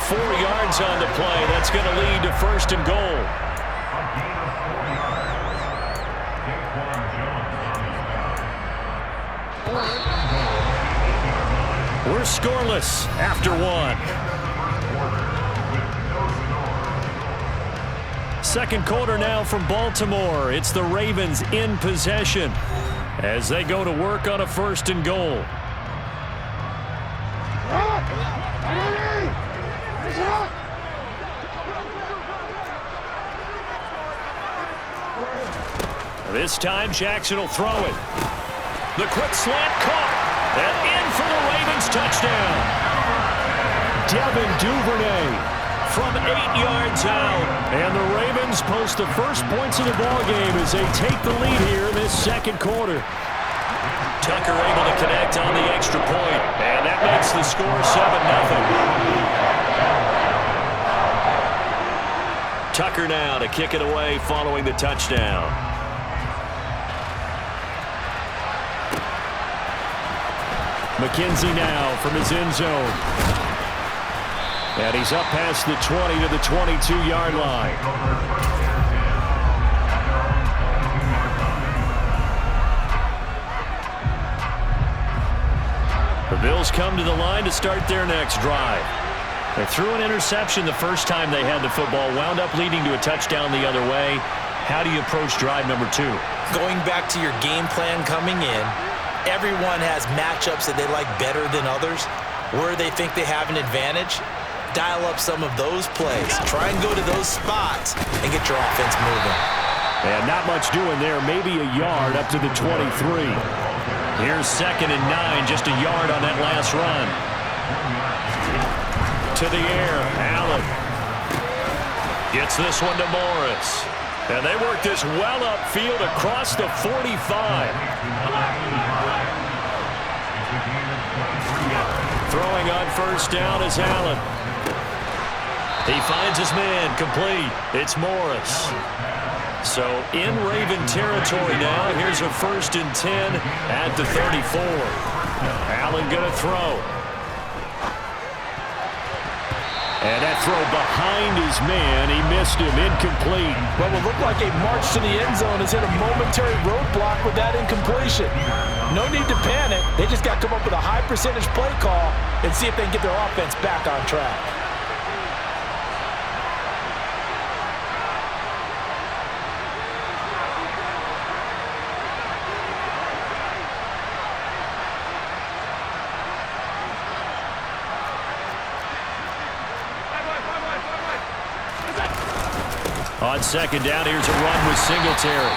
4 yards on the play. That's going to lead to 1st and goal. We're scoreless after 1. Second quarter now from Baltimore. It's the Ravens in possession as they go to work on a 1st and goal. This time Jackson will throw it. The quick slant caught. And in for the Ravens touchdown. Devin Duvernay from 8 yards out. And the Ravens post the first points of the ballgame as they take the lead here in this second quarter. Tucker able to connect on the extra point. And that makes the score 7-0. Tucker now to kick it away following the touchdown. McKenzie now from his end zone. And he's up past the 20 to the 22-yard line. The Bills come to the line to start their next drive. They threw an interception the first time they had the football, wound up leading to a touchdown the other way. How do you approach drive number 2? Going back to your game plan coming in, everyone has matchups that they like better than others, where they think they have an advantage. Dial up some of those plays. Try and go to those spots and get your offense moving. And not much doing there. Maybe a yard up to the 23. Here's 2nd and 9. Just a yard on that last run. To the air. Allen. Gets this one to Morris. And they work this well upfield across the 45. Throwing on 1st down is Allen. He finds his man, complete. It's Morris. So in Raven territory now. Here's a 1st and 10 at the 34. Allen going to throw. And that throw behind his man. He missed him, incomplete. What will look like a march to the end zone has hit a momentary roadblock with that incompletion. No need to panic. They just got to come up with a high percentage play call and see if they can get their offense back on track. On 2nd down, here's a run with Singletary.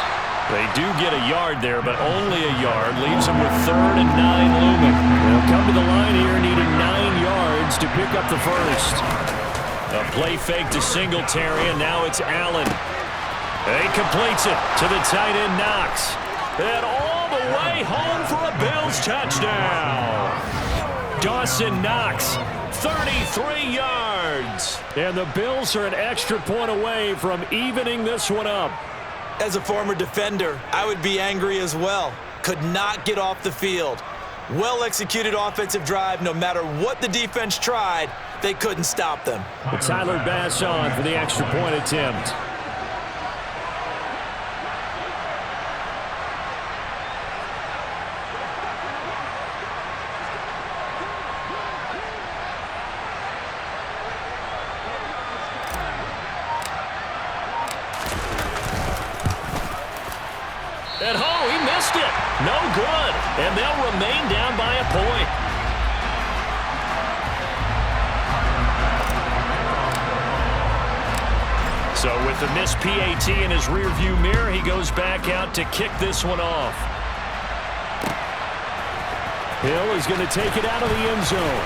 They do get a yard there, but only a yard. Leaves them with 3rd and 9 looming. They'll come to the line here needing 9 yards to pick up the 1st. A play fake to Singletary, and now it's Allen. He completes it to the tight end, Knox. And all the way home for a Bills touchdown. Dawson Knox, 33 yards. And the Bills are an extra point away from evening this one up. As a former defender, I would be angry as well. Could not get off the field. Well-executed offensive drive. No matter what the defense tried, they couldn't stop them. Tyler Bass on for the extra point attempt. And he missed it. No good. And they'll remain down by a point. So with the missed PAT in his rearview mirror, he goes back out to kick this one off. Hill is going to take it out of the end zone.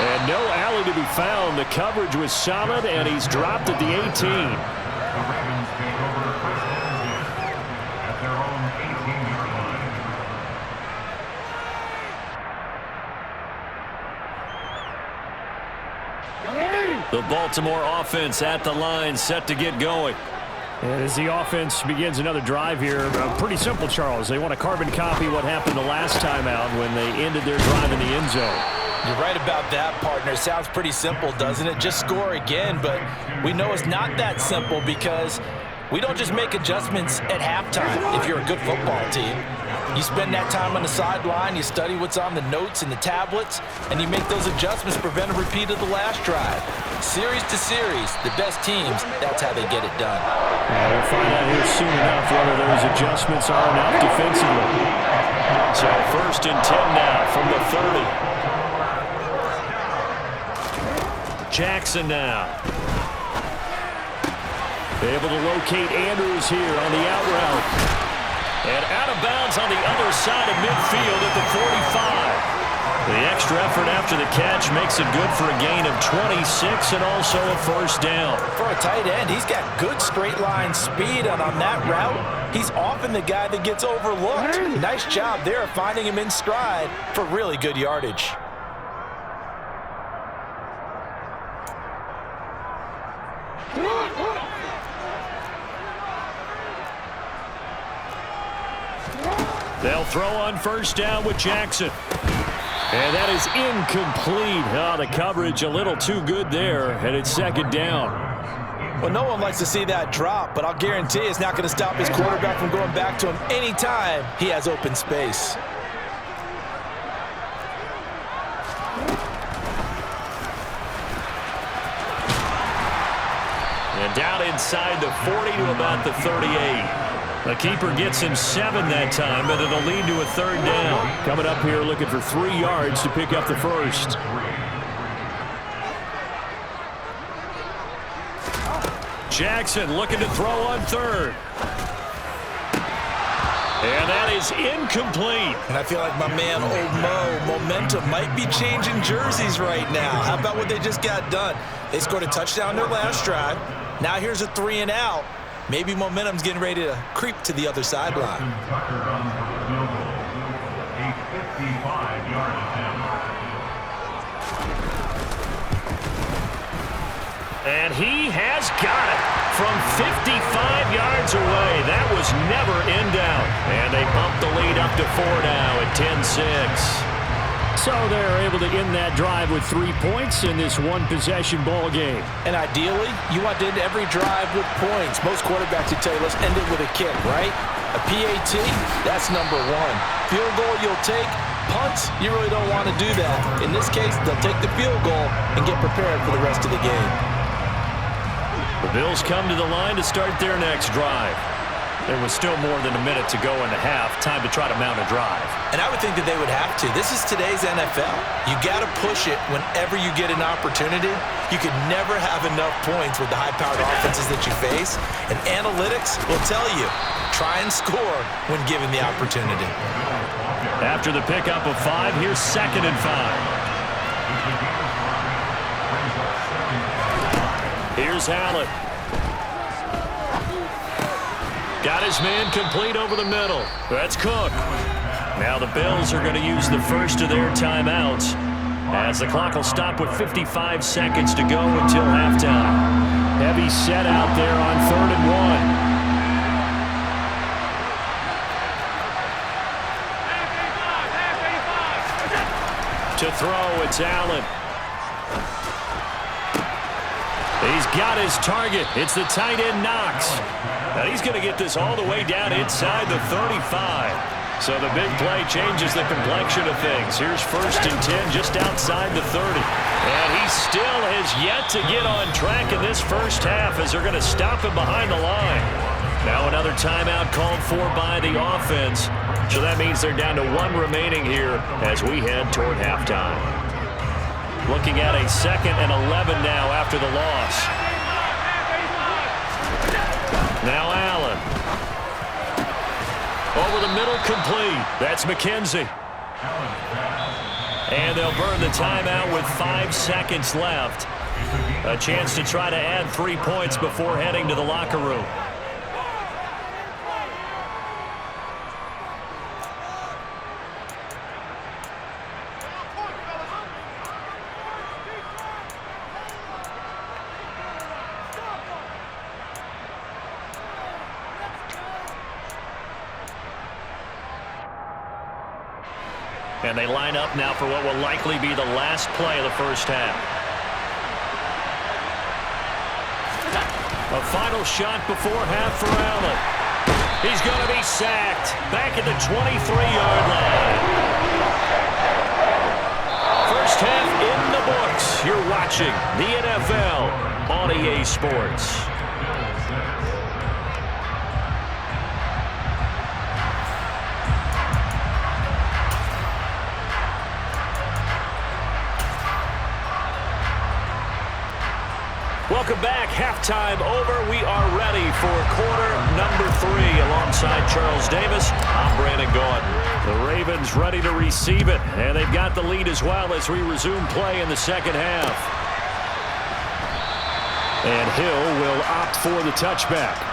And no Allen to be found. The coverage was solid, and he's dropped at the 18. The Baltimore offense at the line, set to get going. And as the offense begins another drive here, pretty simple, Charles. They want to carbon copy what happened the last time out when they ended their drive in the end zone. You're right about that, partner. Sounds pretty simple, doesn't it? Just score again, but we know it's not that simple because we don't just make adjustments at halftime if you're a good football team. You spend that time on the sideline, you study what's on the notes and the tablets, and you make those adjustments to prevent a repeat of the last drive. Series to series, the best teams, that's how they get it done. We'll find out here soon enough whether those adjustments are enough defensively. So 1st and 10 now from the 30. Jackson now. Able to locate Andrews here on the out route. And out of bounds on the other side of midfield at the 45. The extra effort after the catch makes it good for a gain of 26 and also a 1st down. For a tight end, he's got good straight line speed, and on that route, he's often the guy that gets overlooked. Nice job there finding him in stride for really good yardage. They'll throw on 1st down with Jackson. And that is incomplete. Oh, the coverage a little too good there, and it's 2nd down. Well, no one likes to see that drop, but I'll guarantee it's not going to stop his quarterback from going back to him anytime he has open space. And down inside the 40 to about the 38. The keeper gets him 7 that time, but it'll lead to a 3rd down. Coming up here looking for 3 yards to pick up the 1st. Jackson looking to throw on 3rd. And that is incomplete. And I feel like my man, Old Mo, momentum might be changing jerseys right now. How about what they just got done? They scored a touchdown their last drive. Now here's a 3 and out. Maybe momentum's getting ready to creep to the other sideline. And he has got it from 55 yards away. That was never in doubt. And they bump the lead up to 4 now at 10-6. So they're able to end that drive with 3 points in this one-possession ball game. And ideally, you want to end every drive with points. Most quarterbacks would tell you, let's end it with a kick, right? A PAT, that's number 1. Field goal you'll take. Punts, you really don't want to do that. In this case, they'll take the field goal and get prepared for the rest of the game. The Bills come to the line to start their next drive. There was still more than a minute to go in the half. Time to try to mount a drive. And I would think that they would have to. This is today's NFL. You got to push it whenever you get an opportunity. You can never have enough points with the high-powered offenses that you face. And analytics will tell you, try and score when given the opportunity. After the pickup of 5, here's 2nd and 5. Here's Allen. Got his man complete over the middle. That's Cook. Now the Bills are going to use the first of their timeouts as the clock will stop with 55 seconds to go until halftime. Heavy set out there on 3rd and 1. To throw, it's Allen. He's got his target. It's the tight end Knox. And he's going to get this all the way down inside the 35. So the big play changes the complexion of things. Here's 1st and 10 just outside the 30. And he still has yet to get on track in this first half as they're going to stop him behind the line. Now another timeout called for by the offense. So that means they're down to 1 remaining here as we head toward halftime. Looking at a 2nd and 11 now after the loss. Now Allen. Over the middle, complete. That's McKenzie. And they'll burn the timeout with 5 seconds left. A chance to try to add 3 points before heading to the locker room. And they line up now for what will likely be the last play of the first half. A final shot before half for Allen. He's going to be sacked back at the 23-yard line. First half in the books. You're watching the NFL on EA Sports. Welcome back. Halftime over. We are ready for quarter number 3. Alongside Charles Davis, I'm Brandon Gaudin. The Ravens ready to receive it, and they've got the lead as well as we resume play in the second half. And Hill will opt for the touchback.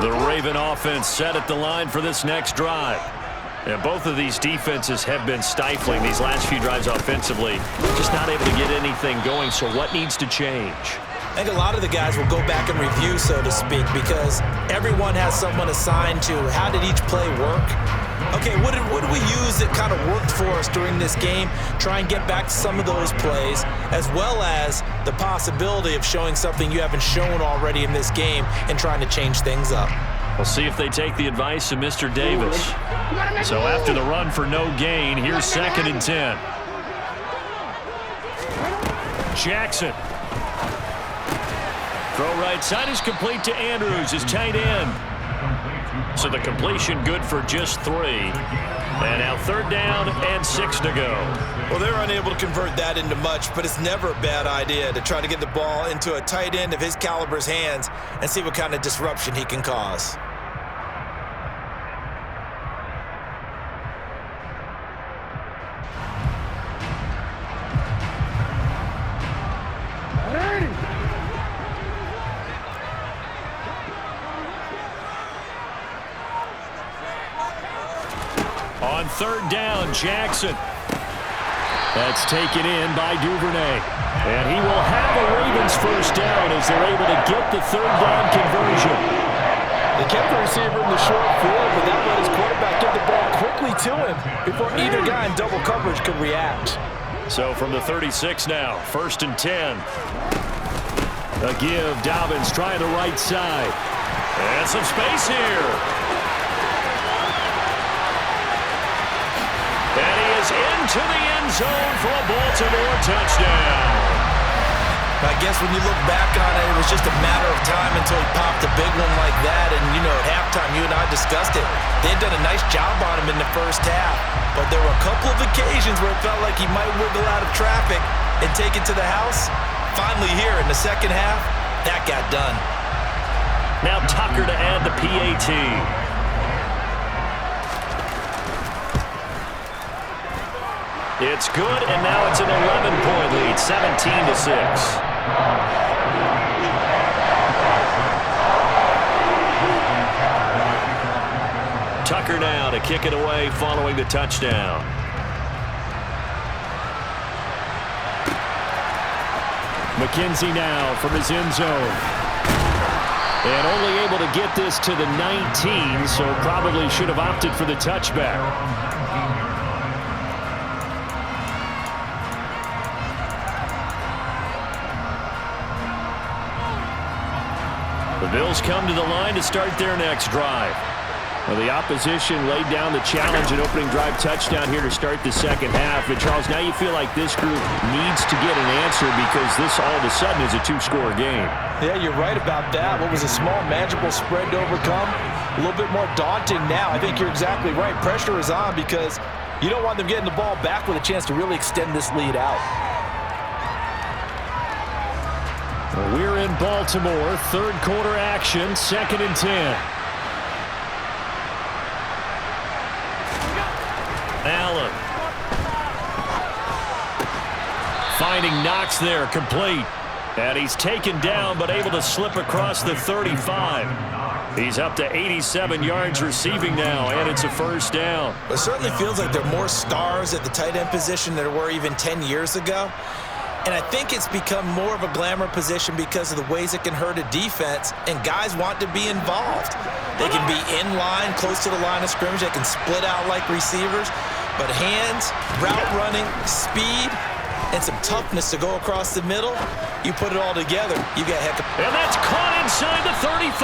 The Raven offense set at the line for this next drive. And both of these defenses have been stifling these last few drives offensively. Just not able to get anything going, so what needs to change? I think a lot of the guys will go back and review, so to speak, because everyone has someone assigned to how did each play work. Okay, what did we use that kind of worked for us during this game? Try and get back to some of those plays, as well as the possibility of showing something you haven't shown already in this game and trying to change things up. We'll see if they take the advice of Mr. Davis. So after the run for no gain, here's 2nd and 10. Jackson. Throw right side is complete to Andrews, his tight end. So the completion good for just 3. And now 3rd down and 6 to go. Well, they're unable to convert that into much, but it's never a bad idea to try to get the ball into a tight end of his caliber's hands and see what kind of disruption he can cause. third down. Jackson. That's taken in by Duvernay. And he will have a Ravens first down as they're able to get the third down conversion. They kept the receiver in the short field, but that let his quarterback get the ball quickly to him before either guy in double coverage could react. So from the 36 now, 1st and 10. A give. Dobbins trying the right side. And some space here. And he is into the end zone for a Baltimore touchdown. I guess when you look back on it, it was just a matter of time until he popped a big one like that. And, you know, at halftime, you and I discussed it. They had done a nice job on him in the first half. But there were a couple of occasions where it felt like he might wiggle out of traffic and take it to the house. Finally here in the second half, that got done. Now Tucker to add the PAT. It's good, and now it's an 11-point lead, 17-6. Tucker now to kick it away following the touchdown. McKenzie now from his end zone. And only able to get this to the 19, so probably should have opted for the touchback. The Bills come to the line to start their next drive. Well, the opposition laid down the challenge and opening drive touchdown here to start the second half. And, Charles, now you feel like this group needs to get an answer because this all of a sudden is a two-score game. Yeah, you're right about that. What was a small, manageable spread to overcome, a little bit more daunting now. I think you're exactly right. Pressure is on because you don't want them getting the ball back with a chance to really extend this lead out. We're in Baltimore. Third quarter action, 2nd and 10. Allen. Finding Knox there, complete. And he's taken down, but able to slip across the 35. He's up to 87 yards receiving now, and it's a first down. It certainly feels like there are more stars at the tight end position than there were even 10 years ago. And I think it's become more of a glamour position because of the ways it can hurt a defense, and guys want to be involved. They can be in line, close to the line of scrimmage. They can split out like receivers. But hands, route running, speed, and some toughness to go across the middle, you put it all together, you got heck of... And that's caught inside the 35.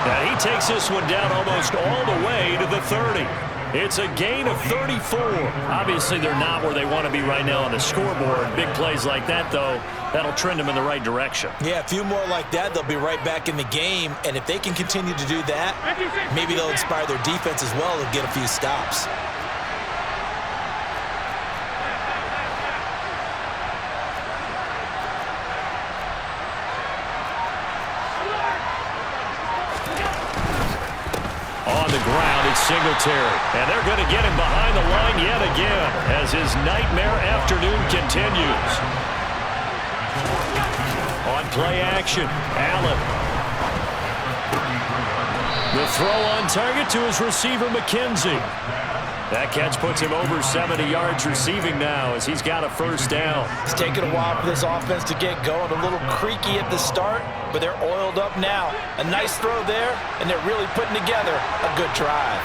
And he takes this one down almost all the way to the 30. It's a gain of 34. Obviously, they're not where they want to be right now on the scoreboard. Big plays like that, though, that'll trend them in the right direction. Yeah, a few more like that, they'll be right back in the game. And if they can continue to do that, maybe they'll inspire their defense as well to get a few stops. Singletary, and they're going to get him behind the line yet again as his nightmare afternoon continues. On play action, Allen. The throw on target to his receiver, McKenzie. That catch puts him over 70 yards receiving now as he's got a first down. It's taken a while for this offense to get going. A little creaky at the start, but they're oiled up now. A nice throw there, and they're really putting together a good drive.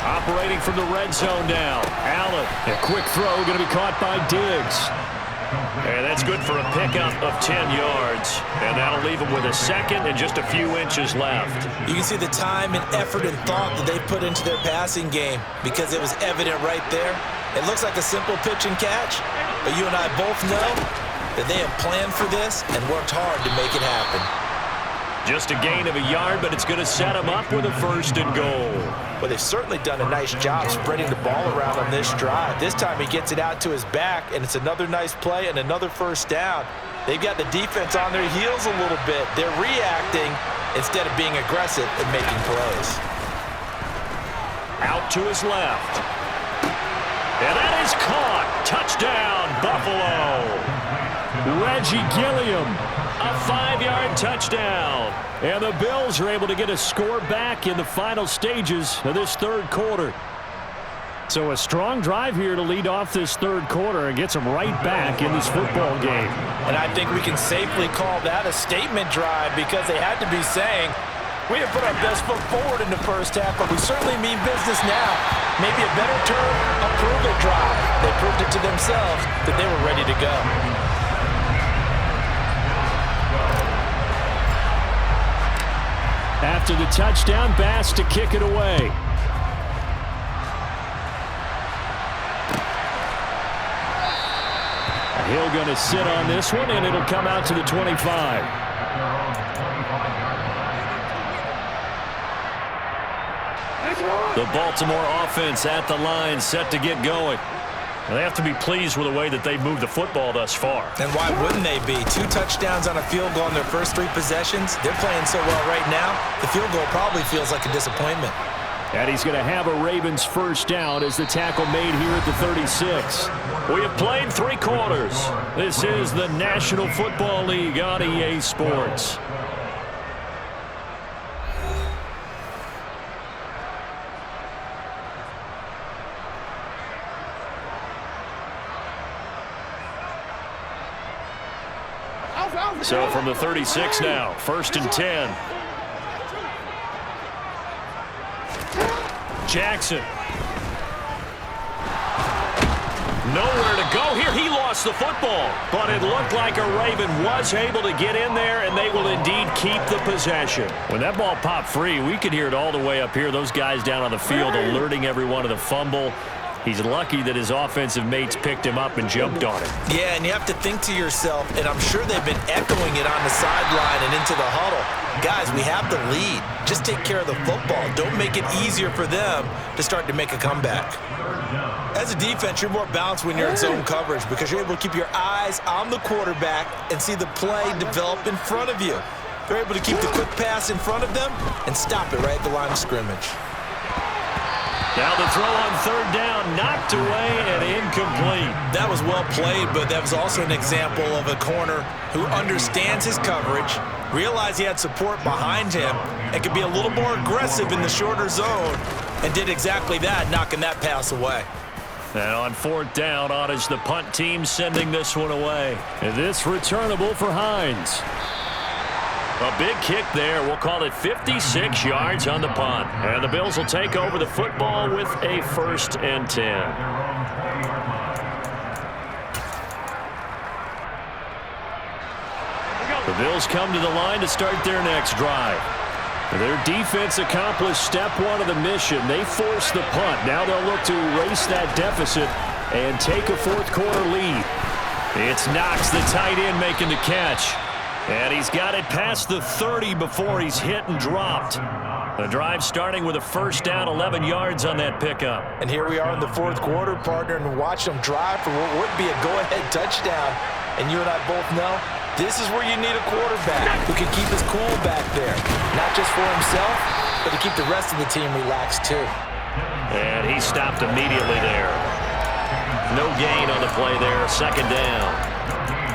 Operating from the red zone now. Allen, a quick throw going to be caught by Diggs. And that's good for a pickup of 10 yards. And that'll leave him with a second and just a few inches left. You can see the time and effort and thought that they put into their passing game because it was evident right there. It looks like a simple pitch and catch, but you and I both know that they have planned for this and worked hard to make it happen. Just a gain of a yard, but it's going to set him up with a 1st and goal. Well, they've certainly done a nice job spreading the ball around on this drive. This time he gets it out to his back, and it's another nice play and another first down. They've got the defense on their heels a little bit. They're reacting instead of being aggressive and making plays. Out to his left. And that is caught. Touchdown, Buffalo. Reggie Gilliam A 5-yard touchdown. And the Bills are able to get a score back in the final stages of this third quarter. So a strong drive here to lead off this third quarter and gets them right back in this football game. And I think we can safely call that a statement drive because they had to be saying, we have put our best foot forward in the first half, but we certainly mean business now. Maybe a better term, a prove-it drive. They proved it to themselves that they were ready to go. After the touchdown, Bass to kick it away. Hill going to sit on this one, and it'll come out to the 25. The Baltimore offense at the line, set to get going. They have to be pleased with the way that they've moved the football thus far. And why wouldn't they be? 2 touchdowns on a field goal in their first 3 possessions. They're playing so well right now, the field goal probably feels like a disappointment. And he's going to have a Ravens first down as the tackle made here at the 36. We have played 3 quarters. This is the National Football League on EA Sports. So from the 36 now, 1st and 10. Jackson. Nowhere to go here. He lost the football, but it looked like a Raven was able to get in there, and they will indeed keep the possession. When that ball popped free, we could hear it all the way up here. Those guys down on the field alerting everyone of the fumble. He's lucky that his offensive mates picked him up and jumped on it. Yeah, and you have to think to yourself, and I'm sure they've been echoing it on the sideline and into the huddle. Guys, we have the lead. Just take care of the football. Don't make it easier for them to start to make a comeback. As a defense, you're more balanced when you're in zone coverage because you're able to keep your eyes on the quarterback and see the play develop in front of you. They're able to keep the quick pass in front of them and stop it right at the line of scrimmage. Now the throw on 3rd down, knocked away and incomplete. That was well played, but that was also an example of a corner who understands his coverage, realized he had support behind him, and could be a little more aggressive in the shorter zone, and did exactly that, knocking that pass away. And on 4th down, on is the punt team sending this one away. And this returnable for Hines. A big kick there. We'll call it 56 yards on the punt. And the Bills will take over the football with a 1st and 10. The Bills come to the line to start their next drive. Their defense accomplished step 1 of the mission. They forced the punt. Now they'll look to erase that deficit and take a 4th quarter lead. It's Knox, the tight end, making the catch. And he's got it past the 30 before he's hit and dropped. The drive starting with a 1st down, 11 yards on that pickup. And here we are in the 4th quarter, partner, and watch them drive for what would be a go-ahead touchdown. And you and I both know this is where you need a quarterback who can keep his cool back there. Not just for himself, but to keep the rest of the team relaxed too. And he stopped immediately there. No gain on the play there, 2nd down.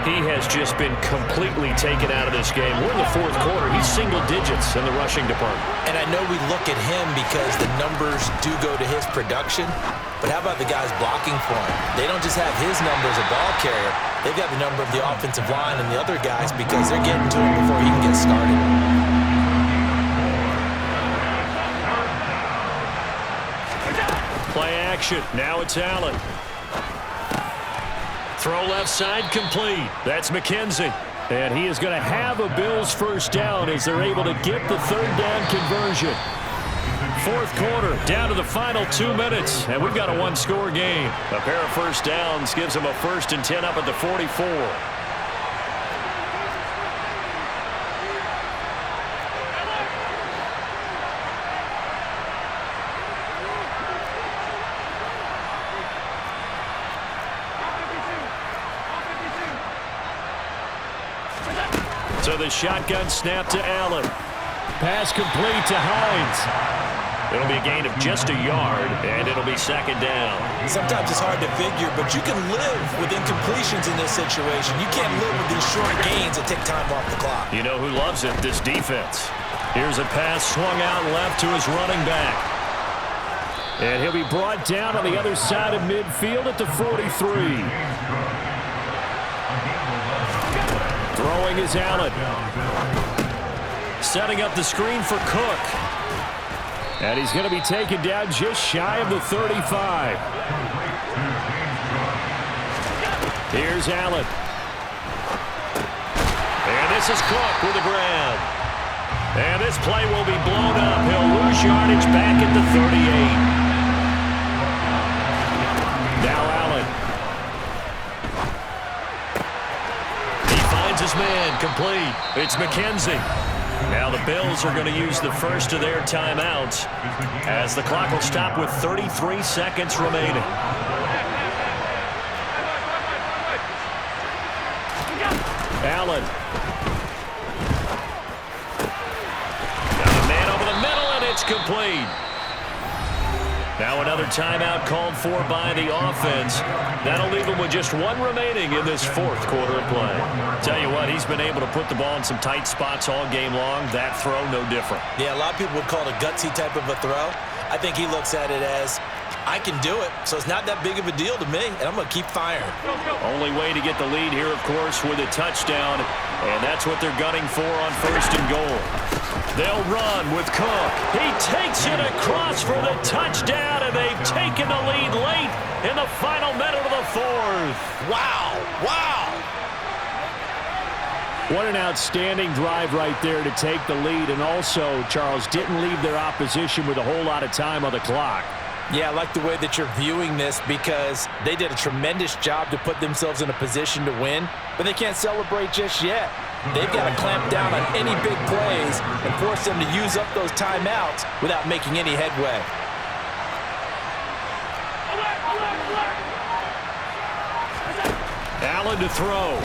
He has just been completely taken out of this game. We're in the 4th quarter. He's single digits in the rushing department. And I know we look at him because the numbers do go to his production, but how about the guys blocking for him? They don't just have his number as a ball carrier. They've got the number of the offensive line and the other guys because they're getting to him before he can get started. Play action. Now it's Allen. Throw left side complete. That's McKenzie. And he is going to have a Bills 1st down as they're able to get the 3rd down conversion. 4th quarter, down to the final 2 minutes, and we've got a 1-score game. A pair of 1st downs gives them a 1st and 10 up at the 44. So the shotgun snap to Allen. Pass complete to Hines. It'll be a gain of just a yard, and it'll be second down. Sometimes it's hard to figure, but you can live with incompletions in this situation. You can't live with these short gains that take time off the clock. You know who loves it? This defense. Here's a pass swung out left to his running back. And he'll be brought down on the other side of midfield at the 43. Throwing is Allen. Setting up the screen for Cook. And he's going to be taken down just shy of the 35. Here's Allen. And this is Cook with the grab. And this play will be blown up. He'll lose yardage back at the 38. Now Allen. He finds his man, complete. It's McKenzie. Now the Bills are going to use the first of their timeouts as the clock will stop with 33 seconds remaining. Allen. Got a man over the middle, and it's complete. Now another timeout called for by the offense. That'll leave him with just one remaining in this fourth quarter of play. Tell you what, he's been able to put the ball in some tight spots all game long. That throw, no different. Yeah, a lot of people would call it a gutsy type of a throw. I think he looks at it as, I can do it, so it's not that big of a deal to me, and I'm going to keep firing. Only way to get the lead here, of course, with a touchdown, and that's what they're gunning for on first and goal. They'll run with Cook. He takes it across for the touchdown, and they've taken the lead late in the final minute of the fourth. Wow, wow. What an outstanding drive right there to take the lead, and also, Charles, didn't leave their opposition with a whole lot of time on the clock. Yeah, I like the way that you're viewing this because they did a tremendous job to put themselves in a position to win, but they can't celebrate just yet. They've got to clamp down on any big plays and force them to use up those timeouts without making any headway. Allen to throw.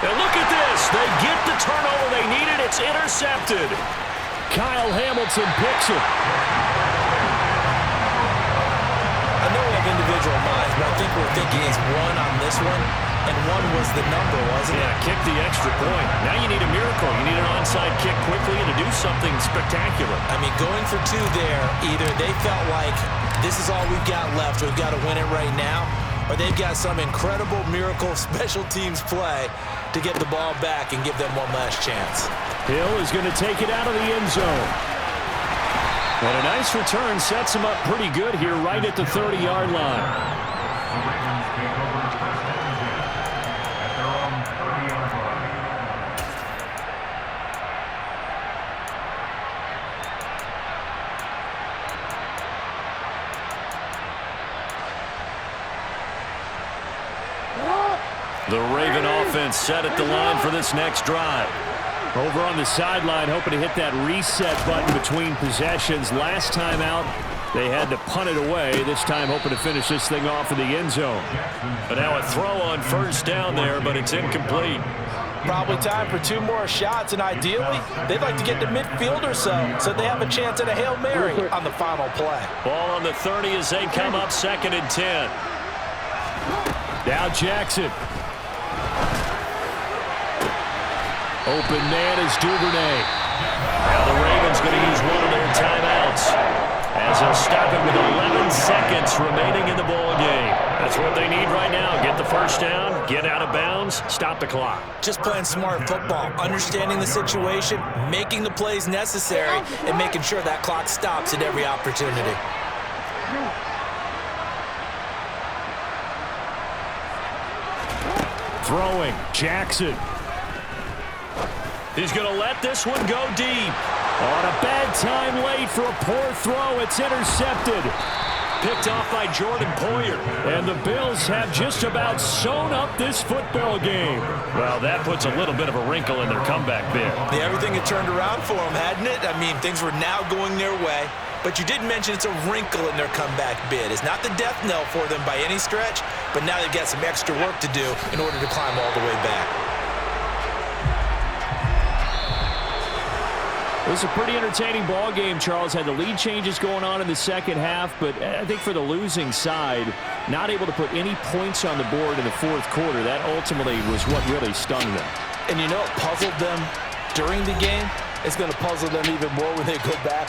And look at this. They get the turnover they needed. It's intercepted. Kyle Hamilton picks it. I know we have individual minds, but I think we're thinking it's one on this one, and one was the number, wasn't it? Yeah, kick the extra point. Now you need a miracle. You need an onside kick quickly and to do something spectacular. I mean, going for two there, either they felt like this is all we've got left, we've got to win it right now, or they've got some incredible miracle special teams play to get the ball back and give them one last chance. Hill is going to take it out of the end zone. And a nice return sets him up pretty good here right at the 30-yard line. The Raven offense set at the line for this next drive. Over on the sideline, hoping to hit that reset button between possessions. Last time out, they had to punt it away. This time, hoping to finish this thing off in the end zone. But now a throw on first down there, but it's incomplete. Probably time for two more shots, and ideally, they'd like to get to midfield or so they have a chance at a Hail Mary on the final play. Ball on the 30 as they come up 2nd and 10. Now Jackson. Open man is Duvernay. Now the Ravens going to use one of their timeouts as they'll stop it with 11 seconds remaining in the ball game. That's what they need right now. Get the first down, get out of bounds, stop the clock. Just playing smart football, understanding the situation, making the plays necessary, and making sure that clock stops at every opportunity. Throwing, Jackson. He's going to let this one go deep. On a bad time late for a poor throw. It's intercepted. Picked off by Jordan Poyer. And the Bills have just about sewn up this football game. Well, that puts a little bit of a wrinkle in their comeback bid. Yeah, everything had turned around for them, hadn't it? I mean, things were now going their way. But you did mention it's a wrinkle in their comeback bid. It's not the death knell for them by any stretch, but now they've got some extra work to do in order to climb all the way back. It was a pretty entertaining ball game, Charles. Had the lead changes going on in the second half, but I think for the losing side, not able to put any points on the board in the fourth quarter, that ultimately was what really stung them. And you know what puzzled them during the game? It's going to puzzle them even more when they go back